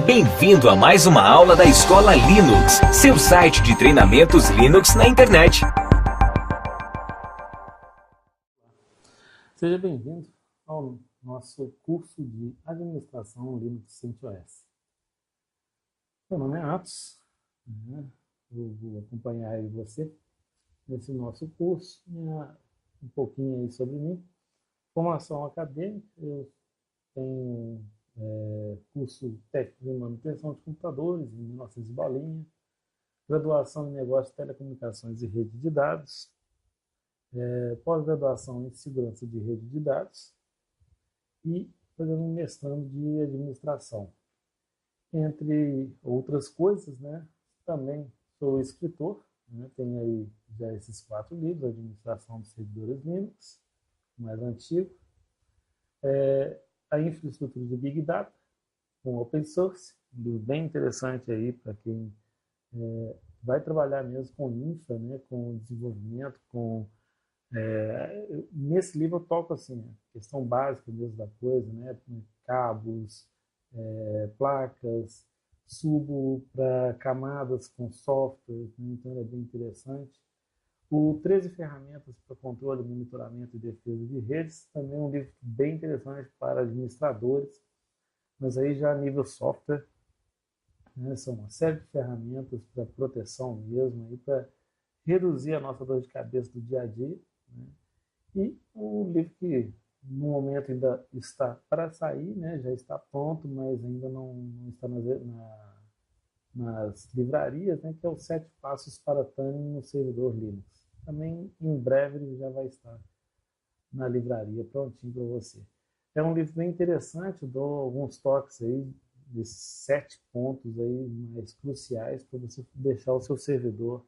Bem-vindo a mais uma aula da Escola Linux, seu site de treinamentos Linux na internet. Seja bem-vindo ao nosso curso de Administração Linux CentOS. Meu nome é Atos, eu vou acompanhar aí você nesse nosso curso, um pouquinho aí sobre mim. Formação acadêmica, eu tenho curso técnico de manutenção de computadores, em 1900 bolinha, graduação em negócios, telecomunicações e rede de dados, pós-graduação em segurança de rede de dados e fazendo um mestrado de administração. Entre outras coisas, também sou escritor, tenho aí já esses 4 livros, Administração de Servidores Linux, o mais antigo, a infraestrutura de Big Data, com Open Source, um livro bem interessante aí para quem vai trabalhar mesmo com infra, com desenvolvimento, nesse livro eu toco assim, a questão básica mesmo da coisa, cabos, placas, subo para camadas com software, então é bem interessante. O 13 ferramentas para controle, monitoramento e defesa de redes, também é um livro bem interessante para administradores, mas aí já a nível software, são uma série de ferramentas para proteção mesmo, para reduzir a nossa dor de cabeça do dia a dia. E o livro que no momento ainda está para sair, já está pronto, mas ainda não está nas livrarias, que é o 7 Passos para Tuning no Servidor Linux. Também em breve ele já vai estar na livraria prontinho para você. É um livro bem interessante, eu dou alguns toques aí desses 7 pontos aí mais cruciais para você deixar o seu servidor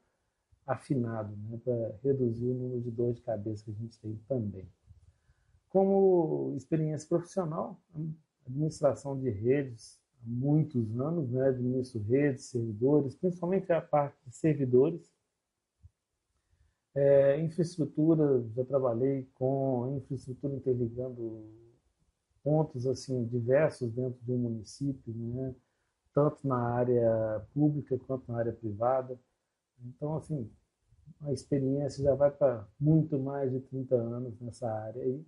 afinado, para reduzir o número de dor de cabeça que a gente tem também. Como experiência profissional, administração de redes há muitos anos, administro redes, servidores, principalmente a parte de servidores. Infraestrutura, já trabalhei com infraestrutura interligando pontos assim diversos dentro de um município, tanto na área pública quanto na área privada. Então, assim, a experiência já vai para muito mais de 30 anos nessa área aí.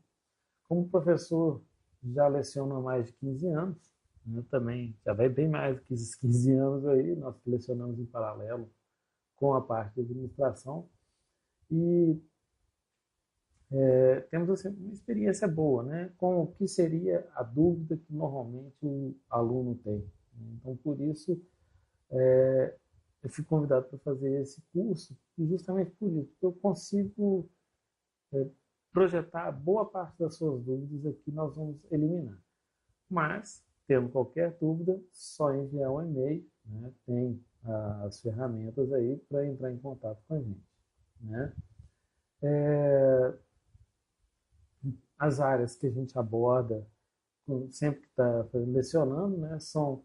Como professor, já leciono há mais de 15 anos, também já vai bem mais do que esses 15 anos aí, nós lecionamos em paralelo com a parte de administração e temos assim, uma experiência boa, com o que seria a dúvida que normalmente o aluno tem. Então, por isso, eu fui convidado para fazer esse curso, e justamente por isso, porque eu consigo projetar boa parte das suas dúvidas aqui, nós vamos eliminar. Mas, tendo qualquer dúvida, só enviar um e-mail, tem as ferramentas aí para entrar em contato com a gente. As áreas que a gente aborda, sempre que está lecionando, são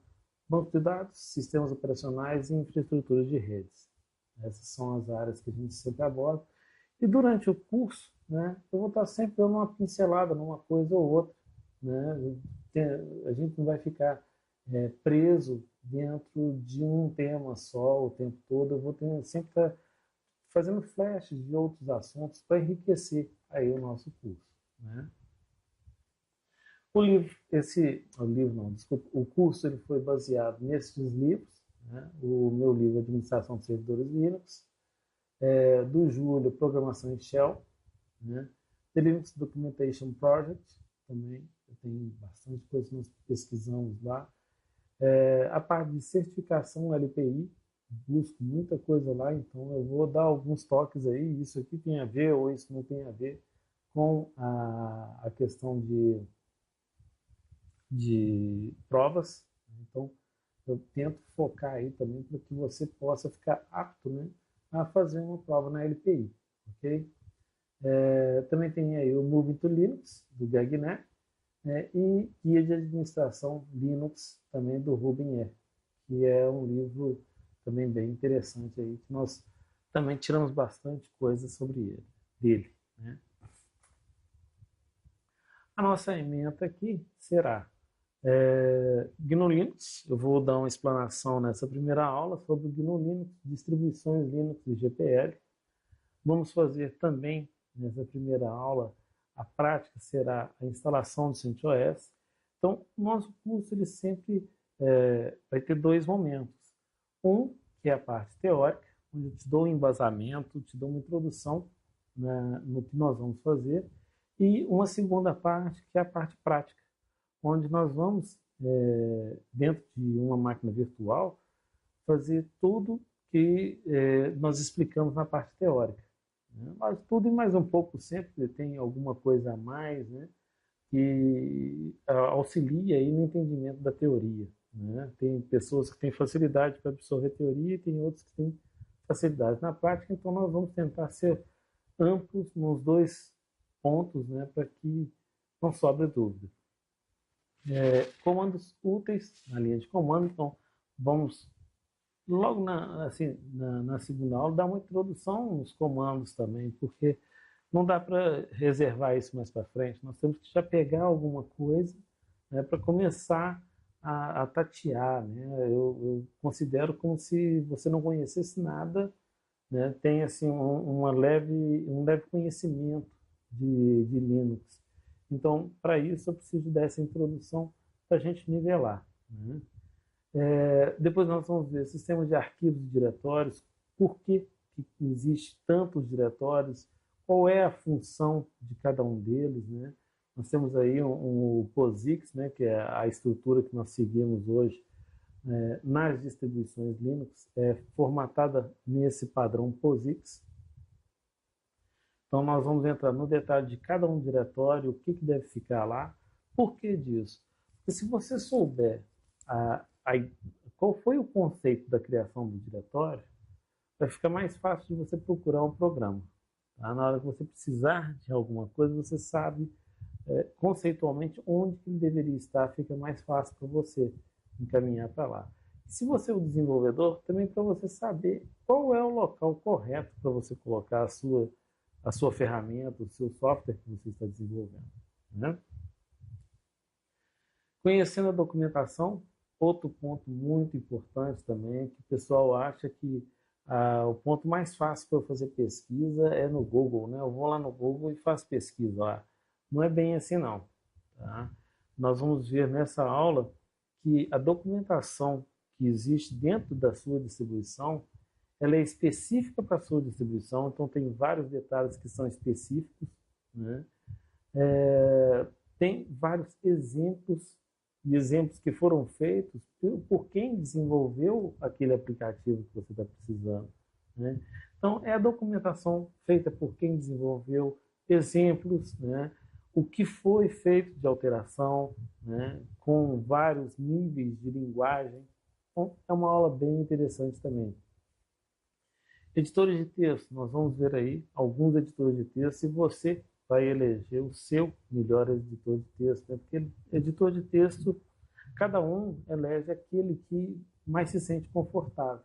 banco de dados, sistemas operacionais e infraestruturas de redes. Essas são as áreas que a gente sempre aborda. E durante o curso, eu vou estar sempre dando uma pincelada numa coisa ou outra. A gente não vai ficar preso dentro de um tema só o tempo todo. Eu vou sempre estar fazendo flashes de outros assuntos para enriquecer aí o nosso curso. O curso ele foi baseado nesses livros, o meu livro Administração de Servidores Linux, do Júlio, Programação em Shell, The Linux Documentation Project, também eu tenho bastante coisa que nós pesquisamos lá, a parte de certificação LPI, busco muita coisa lá, então eu vou dar alguns toques aí, isso aqui tem a ver ou isso não tem a ver com a questão de provas. Então, eu tento focar aí também para que você possa ficar apto a fazer uma prova na LPI. Ok? Também tem aí o Moving to Linux, do Gagné, e Guia de Administração Linux, também do Ruben R., que é um livro também bem interessante aí, que nós também tiramos bastante coisa sobre dele. A nossa ementa aqui será GNU Linux, eu vou dar uma explanação nessa primeira aula sobre o GNU Linux, distribuições Linux e GPL. Vamos fazer também, nessa primeira aula, a prática será a instalação do CentOS. Então, o nosso curso ele sempre vai ter dois momentos. Um, que é a parte teórica, onde eu te dou um embasamento, te dou uma introdução no que nós vamos fazer, e uma segunda parte, que é a parte prática, onde nós vamos, dentro de uma máquina virtual, fazer tudo que nós explicamos na parte teórica. Né? Mas tudo e mais um pouco sempre tem alguma coisa a mais, né, que auxilia aí no entendimento da teoria. Né? Tem pessoas que têm facilidade para absorver teoria e tem outros que têm facilidade na prática, então nós vamos tentar ser amplos nos dois pontos, né, para que não sobre dúvida. Comandos úteis na linha de comando, então vamos logo na segunda aula dar uma introdução nos comandos também, porque não dá para reservar isso mais para frente, nós temos que já pegar alguma coisa, né, para começar a tatear. Né? Eu considero como se você não conhecesse nada, né, tem assim, um leve conhecimento de Linux. Então, para isso, eu preciso dessa introdução para a gente nivelar. Né? Depois nós vamos ver sistemas de arquivos e diretórios, por que existe tantos diretórios, qual é a função de cada um deles. Né? Nós temos aí o POSIX, né, que é a estrutura que nós seguimos hoje nas distribuições Linux, formatada nesse padrão POSIX. Então nós vamos entrar no detalhe de cada um diretório, o que deve ficar lá. Por que disso? Porque se você souber qual foi o conceito da criação do diretório, vai ficar mais fácil de você procurar um programa. Tá? Na hora que você precisar de alguma coisa, você sabe conceitualmente onde ele deveria estar, fica mais fácil para você encaminhar para lá. Se você é o desenvolvedor, também para você saber qual é o local correto para você colocar a sua ferramenta, o seu software que você está desenvolvendo. Né? Conhecendo a documentação, outro ponto muito importante também, que o pessoal acha que o ponto mais fácil para eu fazer pesquisa é no Google. Né? Eu vou lá no Google e faço pesquisa lá. Não é bem assim não. Tá? Nós vamos ver nessa aula que a documentação que existe dentro da sua distribuição, ela é específica para a sua distribuição, então tem vários detalhes que são específicos. Né? Tem vários exemplos e exemplos que foram feitos por quem desenvolveu aquele aplicativo que você está precisando. Né? Então, é a documentação feita por quem desenvolveu, exemplos, né? O que foi feito de alteração, né? Com vários níveis de linguagem. Então, é uma aula bem interessante também. Editores de texto, nós vamos ver aí alguns editores de texto, se você vai eleger o seu melhor editor de texto, né? Porque editor de texto, cada um elege aquele que mais se sente confortável.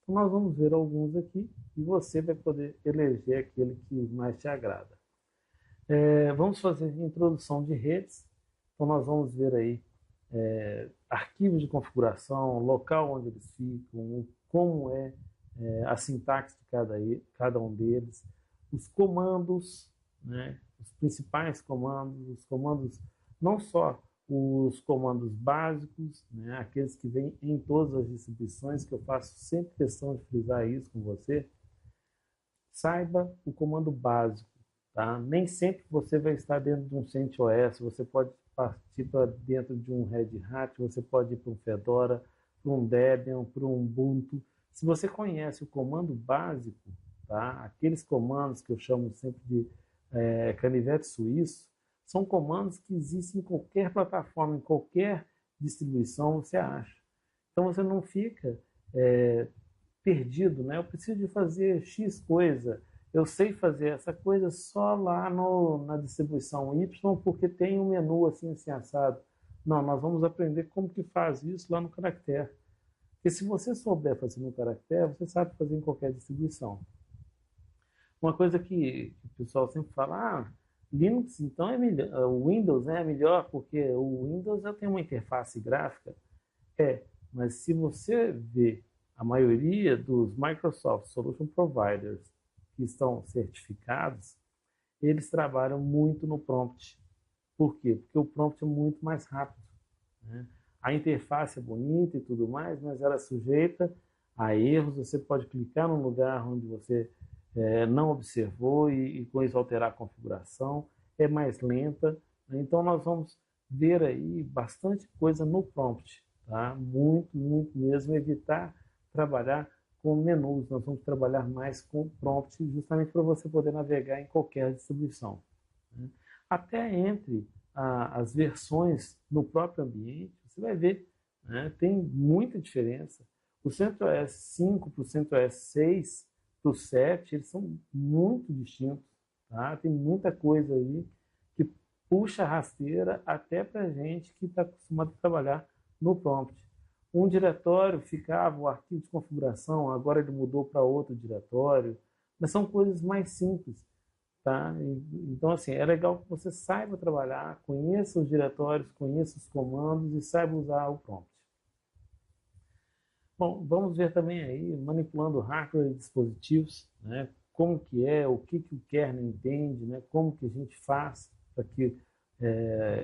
Então nós vamos ver alguns aqui e você vai poder eleger aquele que mais te agrada. Vamos fazer introdução de redes, então nós vamos ver aí arquivos de configuração, local onde eles ficam, como a sintaxe de cada um deles, os comandos, né, os principais comandos, os comandos, não só os comandos básicos, né, aqueles que vêm em todas as distribuições, que eu faço sempre questão de frisar isso com você. Saiba o comando básico. Tá? Nem sempre você vai estar dentro de um CentOS, você pode partir para dentro de um Red Hat, você pode ir para um Fedora, para um Debian, para um Ubuntu. Se você conhece o comando básico, tá? Aqueles comandos que eu chamo sempre de canivete suíço, são comandos que existem em qualquer plataforma, em qualquer distribuição você acha. Então você não fica perdido, né? Eu preciso de fazer X coisa, eu sei fazer essa coisa só lá na distribuição Y, porque tem um menu assim assado. Não, nós vamos aprender como que faz isso lá no Caractere. Porque se você souber fazer no Caractere, você sabe fazer em qualquer distribuição. Uma coisa que o pessoal sempre fala, Linux, então, é melhor. O Windows, né, é melhor porque o Windows já tem uma interface gráfica. Mas se você vê a maioria dos Microsoft Solution Providers que estão certificados, eles trabalham muito no prompt. Por quê? Porque o prompt é muito mais rápido, né? A interface é bonita e tudo mais, mas ela é sujeita a erros. Você pode clicar num lugar onde você não observou e com isso alterar a configuração. É mais lenta, né? Então nós vamos ver aí bastante coisa no prompt, tá? Muito, muito mesmo. Evitar trabalhar com menus. Nós vamos trabalhar mais com prompt, justamente para você poder navegar em qualquer distribuição, né? Até entre as versões no próprio ambiente, você vai ver, né, tem muita diferença. O CentOS 5 para o CentOS 6 para o 7, eles são muito distintos. Tá? Tem muita coisa aí que puxa a rasteira até para a gente que está acostumado a trabalhar no prompt. Um diretório ficava o arquivo de configuração, agora ele mudou para outro diretório, mas são coisas mais simples. Tá? Então, assim, é legal que você saiba trabalhar, conheça os diretórios, conheça os comandos e saiba usar o prompt. Bom, vamos ver também aí, manipulando hardware e dispositivos, né? Como que é, o que o kernel entende, né? Como que a gente faz para que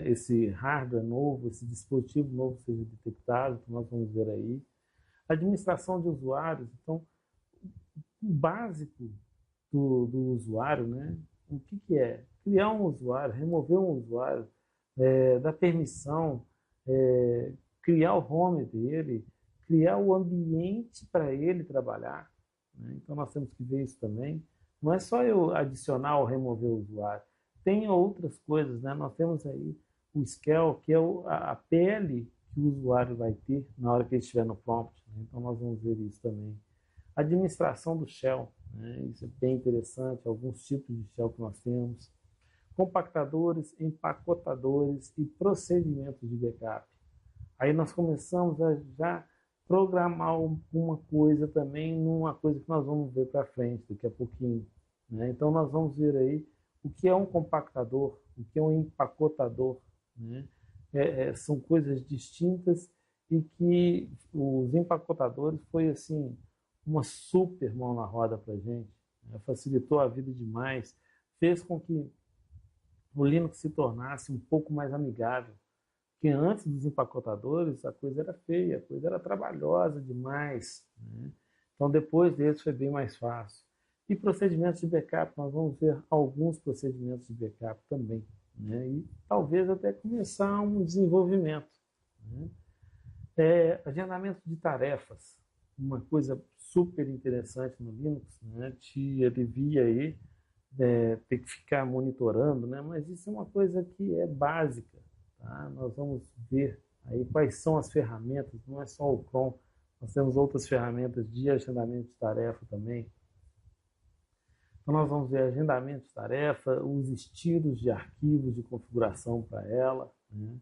esse hardware novo, esse dispositivo novo seja detectado, então nós vamos ver aí. Administração de usuários, então, o básico do usuário, né? O que é? Criar um usuário, remover um usuário, dar permissão, criar o home dele, criar o ambiente para ele trabalhar, né? Então nós temos que ver isso também. Não é só eu adicionar ou remover o usuário. Tem outras coisas, né? Nós temos aí o scale, que é a pele que o usuário vai ter na hora que ele estiver no prompt, né? Então nós vamos ver isso também. Administração do shell, né? Isso é bem interessante, alguns tipos de shell que nós temos. Compactadores, empacotadores e procedimentos de backup. Aí nós começamos a já programar alguma coisa também, numa coisa que nós vamos ver para frente daqui a pouquinho, né? Então nós vamos ver aí o que é um compactador, o que é um empacotador, né? São coisas distintas e que os empacotadores foi assim uma super mão na roda para a gente, né? Facilitou a vida demais, fez com que o Linux se tornasse um pouco mais amigável, porque antes dos empacotadores a coisa era feia, a coisa era trabalhosa demais, né? Então depois deles foi bem mais fácil. E procedimentos de backup, nós vamos ver alguns procedimentos de backup também, né? E talvez até começar um desenvolvimento, né? Agendamento de tarefas, uma coisa super interessante no Linux, né? Te alivia aí, ter que ficar monitorando, né? Mas isso é uma coisa que é básica, tá? Nós vamos ver aí quais são as ferramentas, não é só o cron, nós temos outras ferramentas de agendamento de tarefa também. Então nós vamos ver agendamento de tarefa, os estilos de arquivos de configuração para ela, né?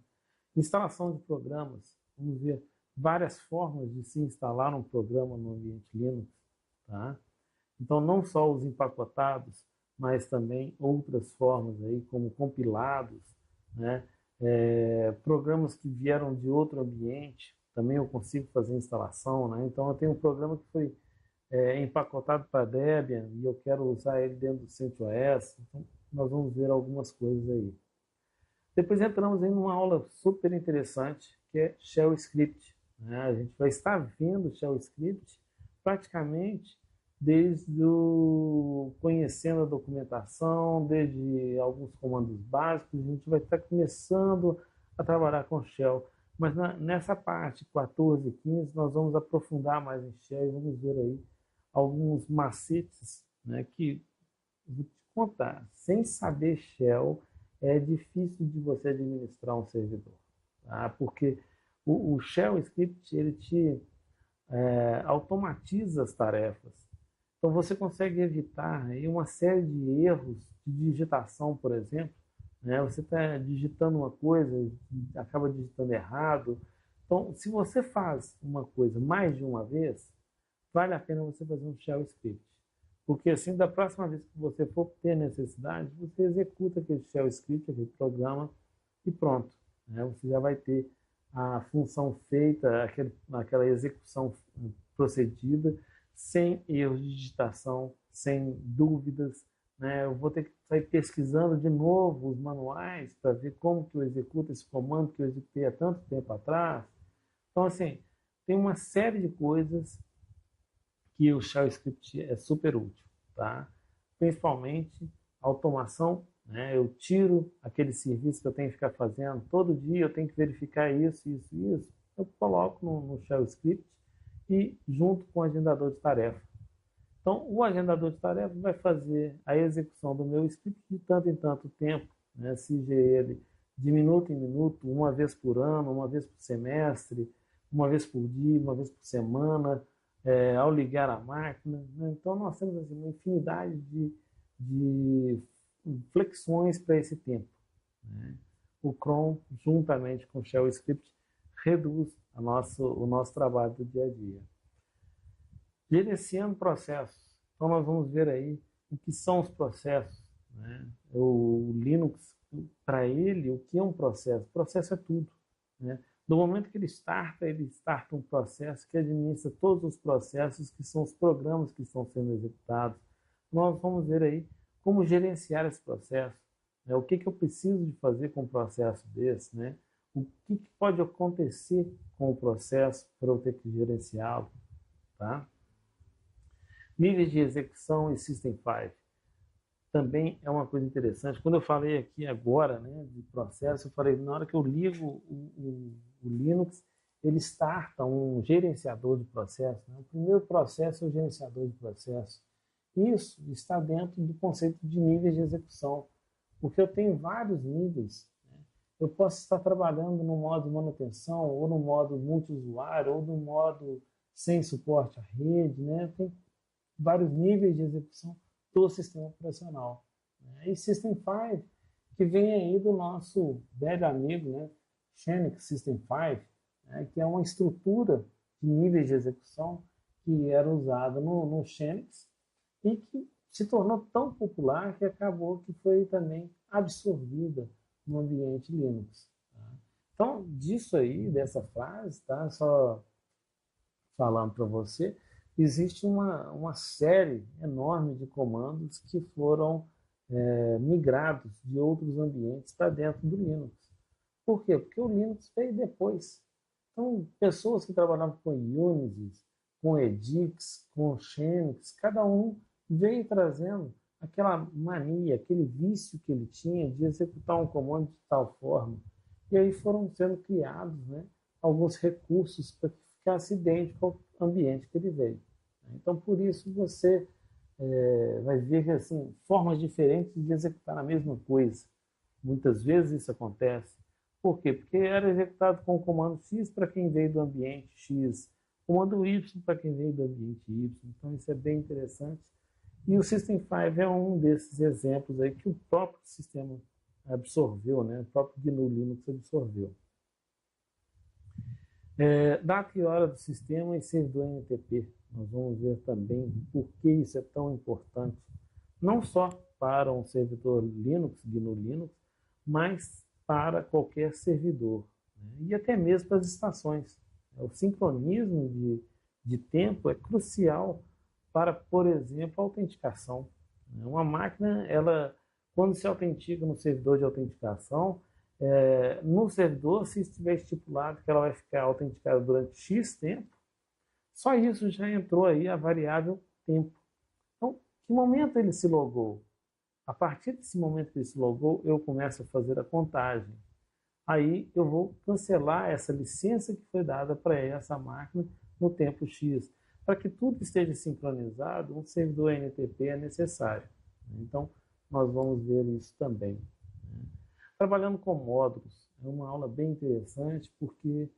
Instalação de programas, vamos ver várias formas de se instalar um programa no ambiente Linux, tá? Então não só os empacotados, mas também outras formas aí, como compilados, né? Programas que vieram de outro ambiente, também eu consigo fazer instalação, né? Então eu tenho um programa que foi empacotado para Debian e eu quero usar ele dentro do CentOS, então nós vamos ver algumas coisas aí. Depois entramos em uma aula super interessante, que é Shell Script, né? A gente vai estar vendo Shell Script praticamente desde conhecendo a documentação, desde alguns comandos básicos, a gente vai estar começando a trabalhar com Shell. Mas nessa parte 14 e 15 nós vamos aprofundar mais em Shell e vamos ver aí alguns macetes, né, que, vou te contar, sem saber Shell é difícil de você administrar um servidor, tá? Porque o Shell Script ele te automatiza as tarefas. Então você consegue evitar aí uma série de erros de digitação, por exemplo, né? Você está digitando uma coisa, acaba digitando errado. Então, se você faz uma coisa mais de uma vez, vale a pena você fazer um shell script. Porque assim, da próxima vez que você for ter necessidade, você executa aquele shell script, aquele programa, e pronto, né? Você já vai ter a função feita, aquela execução procedida, sem erros de digitação, sem dúvidas, né? Eu vou ter que sair pesquisando de novo os manuais para ver como que eu executo esse comando que eu executei há tanto tempo atrás. Então, assim, tem uma série de coisas que o Shell Script é super útil, tá? Principalmente automação, né? Eu tiro aquele serviço que eu tenho que ficar fazendo todo dia, eu tenho que verificar isso, isso, isso. Eu coloco no Shell Script e junto com o agendador de tarefa. Então, o agendador de tarefas vai fazer a execução do meu script de tanto em tanto tempo, né? Seja ele de minuto em minuto, uma vez por ano, uma vez por semestre, uma vez por dia, uma vez por semana, ao ligar a máquina, né? Então, nós temos assim, uma infinidade de flexões para esse tempo, né? O Chrome, juntamente com o Shell Script, reduz o nosso trabalho do dia a dia. Gerenciando processos. Então, nós vamos ver aí o que são os processos, né? O Linux, para ele, o que é um processo? O processo é tudo, né? Do momento que ele starta um processo que administra todos os processos, que são os programas que estão sendo executados. Nós vamos ver aí como gerenciar esse processo, né? O que eu preciso de fazer com um processo desse, né? O que pode acontecer com o processo para eu ter que gerenciá-lo, tá? Níveis de execução e System 5 também é uma coisa interessante. Quando eu falei aqui agora, né, de processo, eu falei, na hora que eu ligo o Linux, ele starta um gerenciador de processo, né? O primeiro processo é o gerenciador de processo. Isso está dentro do conceito de níveis de execução, porque eu tenho vários níveis, né? Eu posso estar trabalhando no modo manutenção, ou no modo multiusuário, ou no modo sem suporte à rede, né? Tem vários níveis de execução do sistema operacional, né? E System 5, que vem aí do nosso velho amigo, né? Xenix System 5, né? Que é uma estrutura de níveis de execução que era usada no Xenix e que se tornou tão popular que acabou que foi também absorvida no ambiente Linux, tá? Então, disso aí, dessa frase, tá? Só falando para você, existe uma série enorme de comandos que foram migrados de outros ambientes para dentro do Linux. Por quê? Porque o Linux veio depois. Então, pessoas que trabalhavam com Unix, com Edix, com Xenix, cada um veio trazendo aquela mania, aquele vício que ele tinha de executar um comando de tal forma. E aí foram sendo criados, né, alguns recursos para que ficasse idêntico ao ambiente que ele veio. Então, por isso, você vai ver que, assim, formas diferentes de executar a mesma coisa. Muitas vezes isso acontece. Por quê? Porque era executado com o comando X para quem veio do ambiente X, comando Y para quem veio do ambiente Y. Então, isso é bem interessante. E o System 5 é um desses exemplos aí que o próprio sistema absorveu, né? O próprio GNU Linux absorveu. Data e hora do sistema e servidor NTP. Nós vamos ver também por que isso é tão importante, não só para um servidor Linux, GNU Linux, mas para qualquer servidor, né? E até mesmo para as estações. O sincronismo de tempo é crucial para, por exemplo, a autenticação. Uma máquina, ela, quando se autentica no servidor de autenticação, no servidor, se estiver estipulado que ela vai ficar autenticada durante X tempo, só isso já entrou aí a variável tempo. Então, que momento ele se logou? A partir desse momento que ele se logou, eu começo a fazer a contagem. Aí eu vou cancelar essa licença que foi dada para essa máquina no tempo X. Para que tudo esteja sincronizado, um servidor NTP é necessário. Então, nós vamos ver isso também. Trabalhando com módulos, é uma aula bem interessante porque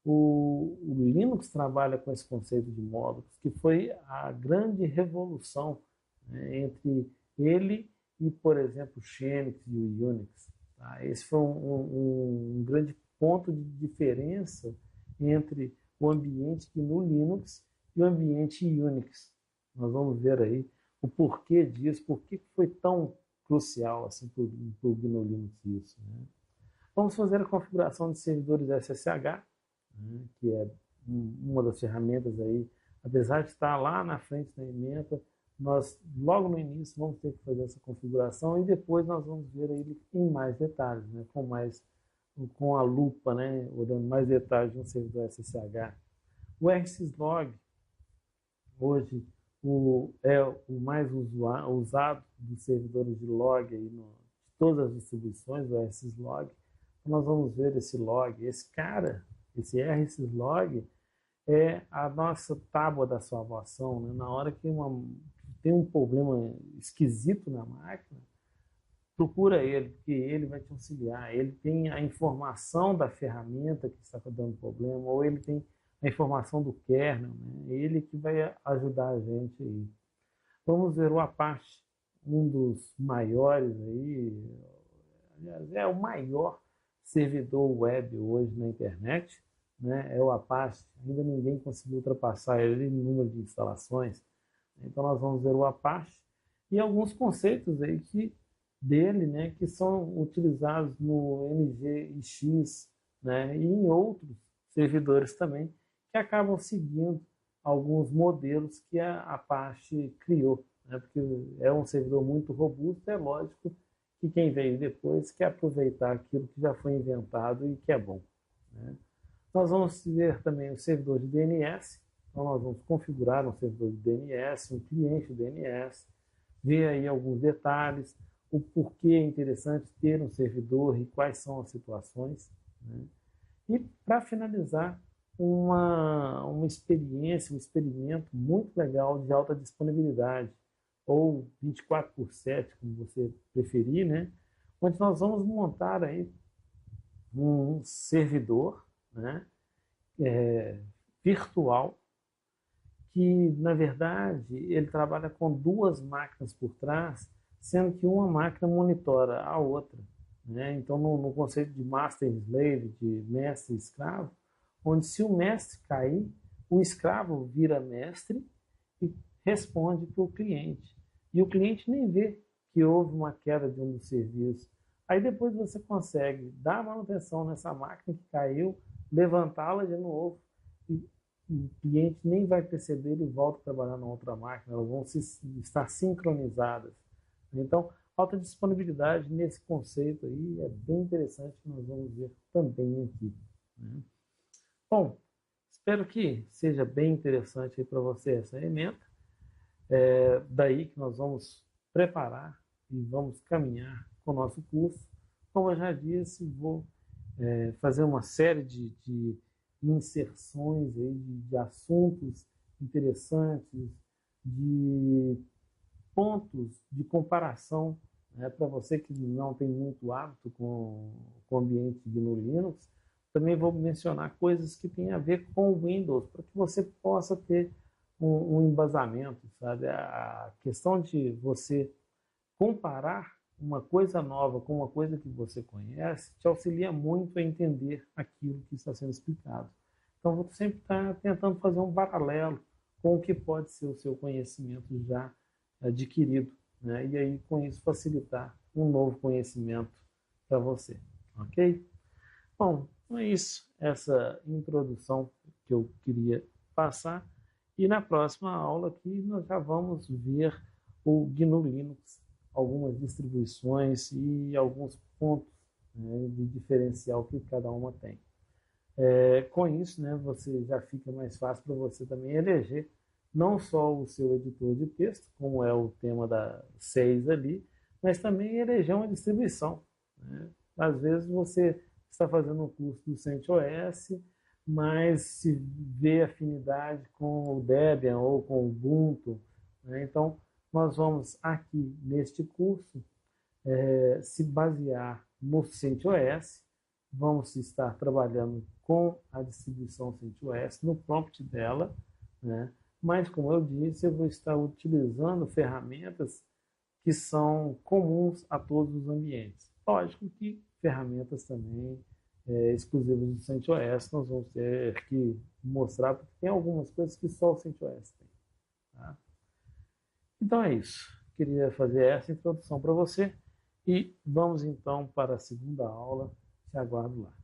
o Linux trabalha com esse conceito de módulos, que foi a grande revolução, né, entre ele e, por exemplo, o Xenix e o Unix. Tá? Esse foi um grande ponto de diferença entre o ambiente GNU Linux e o ambiente Unix. Nós vamos ver aí o porquê disso, por que foi tão crucial assim, para o GNU Linux isso. Né? Vamos fazer a configuração de servidores SSH, né, que é uma das ferramentas aí, apesar de estar lá na frente da ementa, nós logo no início vamos ter que fazer essa configuração e depois nós vamos ver ele em mais detalhes, né, com a lupa, né, olhando mais detalhes de um servidor SSH. O rsyslog hoje é o mais usado dos servidores de log aí de todas as distribuições, o rsyslog. Então nós vamos ver esse log, esse rsyslog é a nossa tábua da salvação, né? Na hora que tem um problema esquisito na máquina, procura ele, porque ele vai te auxiliar. Ele tem a informação da ferramenta que está dando problema, ou ele tem a informação do kernel, né? Ele que vai ajudar a gente aí. Vamos ver o Apache, um dos maiores aí, aliás, é o maior servidor web hoje na internet, né? É o Apache, ainda ninguém conseguiu ultrapassar ele em número de instalações. Então nós vamos ver o Apache e alguns conceitos aí dele, né, que são utilizados no NGIX, né, e em outros servidores também, que acabam seguindo alguns modelos que a Apache criou, né, porque é um servidor muito robusto, é lógico que quem veio depois quer aproveitar aquilo que já foi inventado e que é bom. Né. Nós vamos ver também o servidor de DNS, então nós vamos configurar um servidor de DNS, um cliente de DNS, ver aí alguns detalhes, o porquê é interessante ter um servidor e quais são as situações. Né? E, para finalizar, uma experiência, um experimento muito legal de alta disponibilidade, ou 24/7, como você preferir, né? Onde nós vamos montar aí um servidor, né? Virtual, que, na verdade, ele trabalha com duas máquinas por trás, sendo que uma máquina monitora a outra. Né? Então, no conceito de master slave, de mestre e escravo, onde se o mestre cair, o escravo vira mestre e responde para o cliente. E o cliente nem vê que houve uma queda de um dos serviços. Aí depois você consegue dar manutenção nessa máquina que caiu, levantá-la de novo, e o cliente nem vai perceber e volta a trabalhar na outra máquina, elas vão estar sincronizadas. Então, alta disponibilidade nesse conceito aí é bem interessante, que nós vamos ver também aqui. Né? Bom, espero que seja bem interessante para você essa ementa. Daí que nós vamos preparar e vamos caminhar com o nosso curso. Como eu já disse, vou fazer uma série de inserções aí de assuntos interessantes, de pontos de comparação, né, para você que não tem muito hábito com o ambiente GNU Linux. Também vou mencionar coisas que têm a ver com o Windows, para que você possa ter um embasamento, sabe? A questão de você comparar uma coisa nova com uma coisa que você conhece te auxilia muito a entender aquilo que está sendo explicado. Então, vou sempre estar tentando fazer um paralelo com o que pode ser o seu conhecimento já adquirido, né? E aí, com isso, facilitar um novo conhecimento para você, ok? Bom, então é isso, essa introdução que eu queria passar. E na próxima aula aqui nós já vamos ver o GNU Linux, algumas distribuições e alguns pontos, né, de diferencial que cada uma tem. Com isso, né, você já fica mais fácil para você também eleger não só o seu editor de texto, como é o tema da 6 ali, mas também eleger uma distribuição. Né? Às vezes você está fazendo um curso do CentOS, mas se vê afinidade com o Debian ou com o Ubuntu. Né? Então, nós vamos aqui neste curso se basear no CentOS, vamos estar trabalhando com a distribuição CentOS no prompt dela, né? Mas, como eu disse, eu vou estar utilizando ferramentas que são comuns a todos os ambientes. Lógico que ferramentas também exclusivas do CentOS nós vamos ter que mostrar, porque tem algumas coisas que só o CentOS tem. Tá? Então é isso. Queria fazer essa introdução para você e vamos então para a segunda aula. Te aguardo lá.